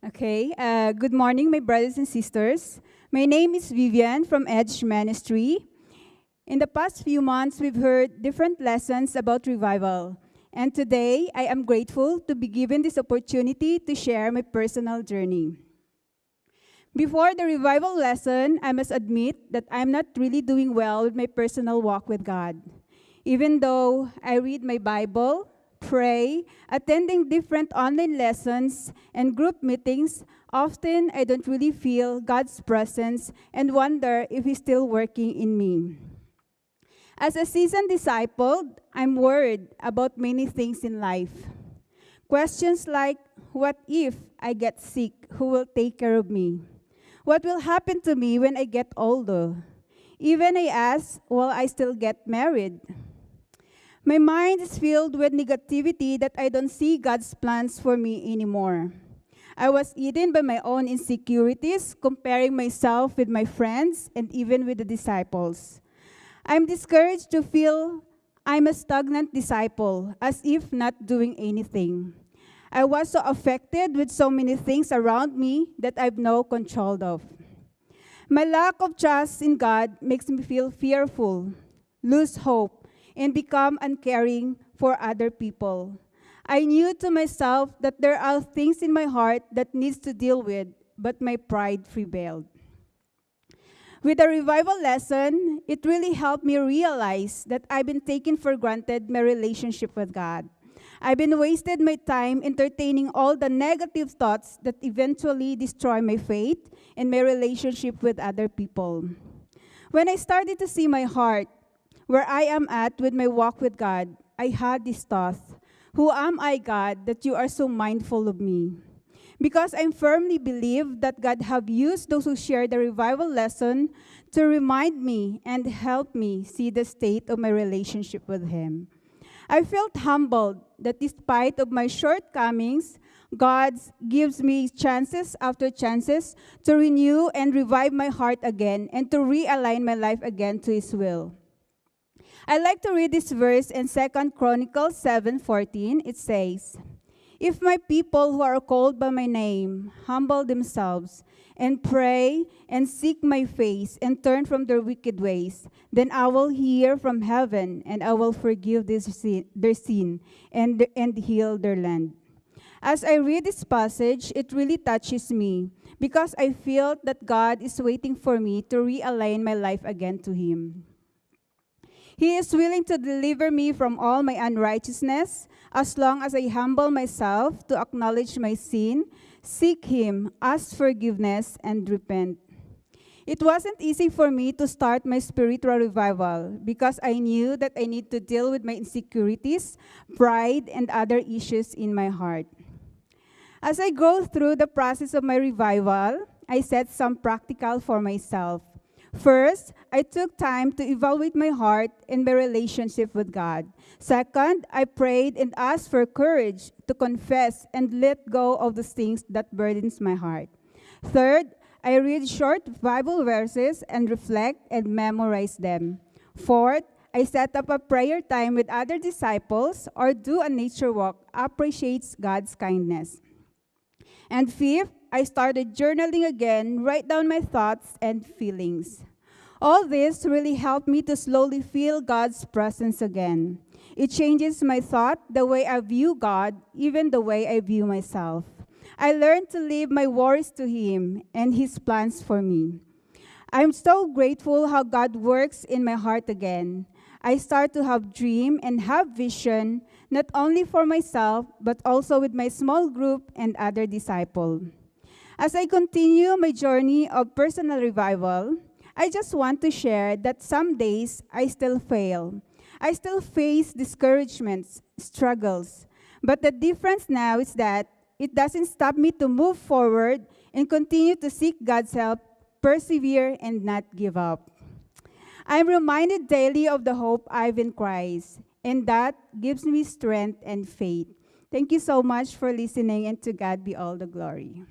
Okay, good morning, my brothers and sisters. My name is Vivian from Edge Ministry. In the past few months, we've heard different lessons about revival. And today, I am grateful to be given this opportunity to share my personal journey. Before the revival lesson, I must admit that I'm not really doing well with my personal walk with God. Even though I read my Bible, pray, attending different online lessons and group meetings, often I don't really feel God's presence and wonder if He's still working in me. As a seasoned disciple, I'm worried about many things in life. Questions like, what if I get sick? Who will take care of me? What will happen to me when I get older? Even I ask, will I still get married? My mind is filled with negativity that I don't see God's plans for me anymore. I was eaten by my own insecurities, comparing myself with my friends and even with the disciples. I'm discouraged to feel I'm a stagnant disciple, as if not doing anything. I was so affected with so many things around me that I've no control of. My lack of trust in God makes me feel fearful, lose hope, and become uncaring for other people. I knew to myself that there are things in my heart that needs to deal with, but my pride prevailed. With the revival lesson, it really helped me realize that I've been taking for granted my relationship with God. I've been wasted my time entertaining all the negative thoughts that eventually destroy my faith and my relationship with other people. When I started to see my heart, where I am at with my walk with God, I had this thought, who am I, God, that you are so mindful of me? Because I firmly believe that God have used those who share the revival lesson to remind me and help me see the state of my relationship with Him. I felt humbled that despite of my shortcomings, God gives me chances after chances to renew and revive my heart again and to realign my life again to His will. I like to read this verse in 2 Chronicles 7:14. It says, if my people who are called by my name humble themselves and pray and seek my face and turn from their wicked ways, then I will hear from heaven and I will forgive their sin and heal their land. As I read this passage, it really touches me because I feel that God is waiting for me to realign my life again to Him. He is willing to deliver me from all my unrighteousness as long as I humble myself to acknowledge my sin, seek Him, ask forgiveness, and repent. It wasn't easy for me to start my spiritual revival because I knew that I need to deal with my insecurities, pride, and other issues in my heart. As I go through the process of my revival, I set some practical for myself. First, I took time to evaluate my heart and my relationship with God. Second, I prayed and asked for courage to confess and let go of the things that burdens my heart. Third, I read short Bible verses and reflect and memorize them. Fourth, I set up a prayer time with other disciples or do a nature walk, appreciates God's kindness. And fifth, I started journaling again, write down my thoughts and feelings. All this really helped me to slowly feel God's presence again. It changes my thought, the way I view God, even the way I view myself. I learned to leave my worries to Him and His plans for me. I'm so grateful how God works in my heart again. I start to have dream and have vision, not only for myself, but also with my small group and other disciples. As I continue my journey of personal revival, I just want to share that some days I still fail. I still face discouragements, struggles. But the difference now is that it doesn't stop me to move forward and continue to seek God's help, persevere, and not give up. I'm reminded daily of the hope I've in Christ, and that gives me strength and faith. Thank you so much for listening, and to God be all the glory.